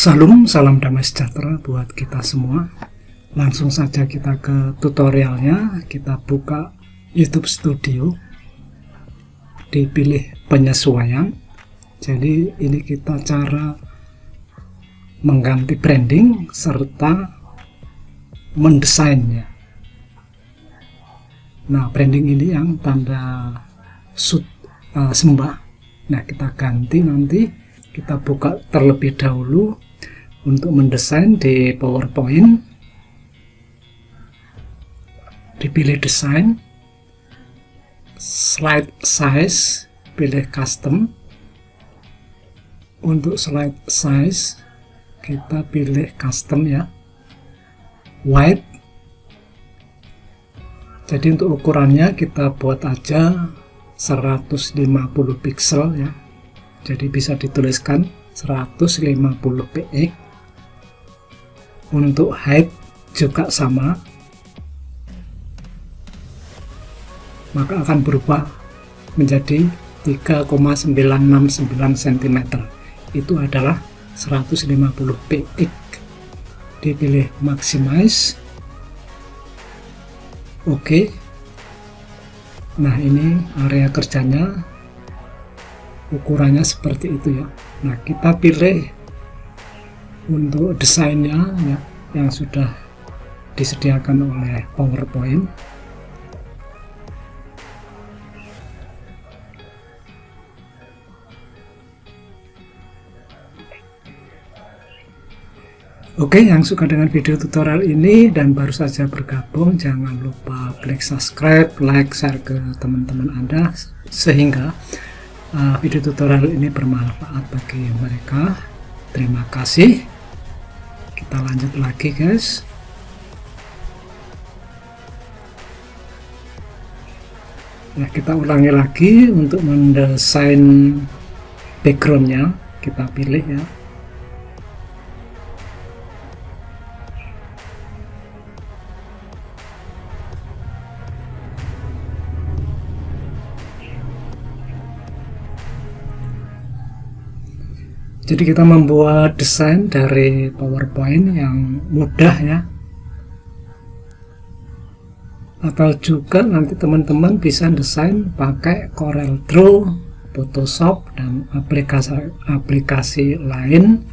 Salam damai sejahtera buat kita semua. Langsung saja kita ke tutorialnya. Kita buka YouTube Studio, dipilih penyesuaian. Jadi ini kita cara mengganti branding serta mendesainnya. Nah, branding ini yang tanda sembah. Nah, kita ganti nanti. Kita buka terlebih dahulu untuk mendesain di PowerPoint. Dipilih desain, slide size, pilih custom. Untuk slide size kita pilih custom ya, wide. Jadi untuk ukurannya kita buat aja 150 pixel ya. Jadi bisa dituliskan 150 px. Untuk height juga sama, maka akan berubah menjadi 3,969 cm. Itu adalah 150 px. Dipilih maximize. Oke. Nah, ini area kerjanya, ukurannya seperti itu ya. Nah, kita pilih untuk desainnya ya, yang sudah disediakan oleh PowerPoint. Oke, yang suka dengan video tutorial ini dan baru saja bergabung, jangan lupa klik subscribe, like, share ke teman-teman Anda sehingga video tutorial ini bermanfaat bagi mereka. Terima kasih. Kita lanjut lagi guys. Nah, kita ulangi lagi untuk mendesain backgroundnya. Kita pilih ya. Jadi kita membuat desain dari PowerPoint yang mudah ya. Atau juga nanti teman-teman bisa desain pakai CorelDRAW, Photoshop, dan aplikasi lain.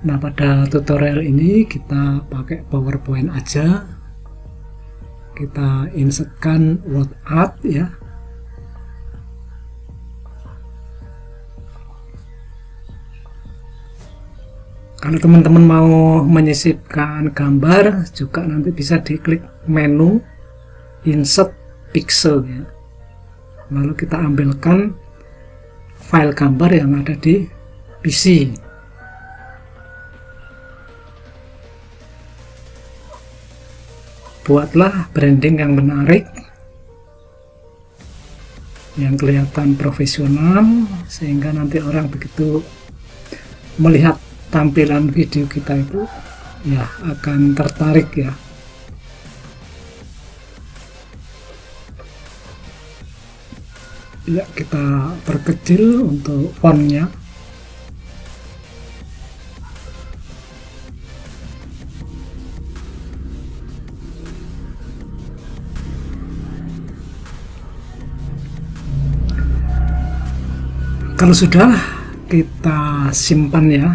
Nah, pada tutorial ini kita pakai PowerPoint aja. Kita insertkan word art ya. Kalau teman-teman mau menyisipkan gambar juga nanti bisa diklik menu insert pixel ya. Lalu kita ambilkan file gambar yang ada di PC. Buatlah branding yang menarik, yang kelihatan profesional, sehingga nanti orang begitu melihat tampilan video kita itu ya akan tertarik ya. Ya, kita perkecil untuk fontnya. Kalau sudah, kita simpan ya.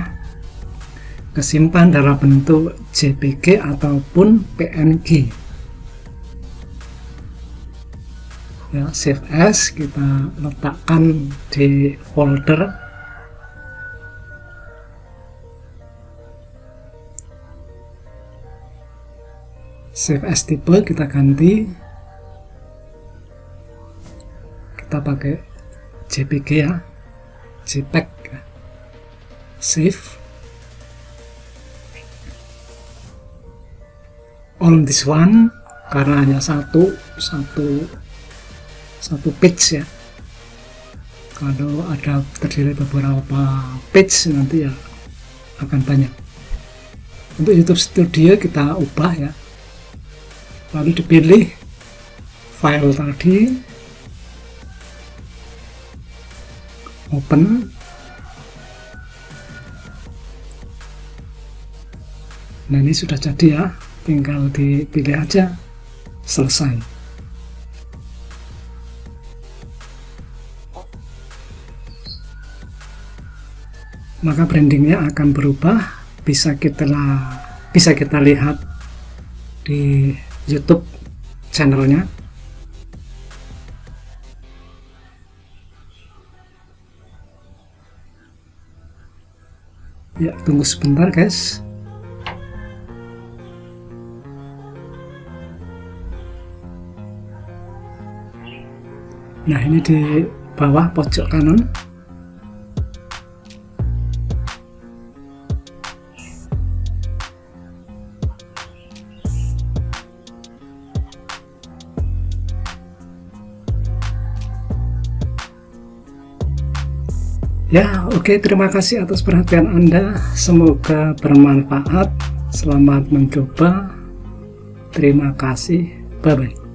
Kesimpan dalam bentuk JPG ataupun PNG ya. Save as, kita letakkan di folder. Save as tipe kita ganti, kita pakai JPG ya, JPEG. Save. On this one, karena hanya satu page ya. Kalau ada terdiri beberapa page nanti ya akan banyak. Untuk YouTube Studio kita ubah ya. Lalu dipilih file tadi, open. Nah, ini sudah jadi ya, tinggal dipilih aja, selesai. Maka brandingnya akan berubah, bisa kita lihat di YouTube channelnya. Ya, tunggu sebentar guys. Nah, ini di bawah pojok kanan. Ya, oke, terima kasih atas perhatian Anda. Semoga bermanfaat. Selamat mencoba. Terima kasih. Bye-bye.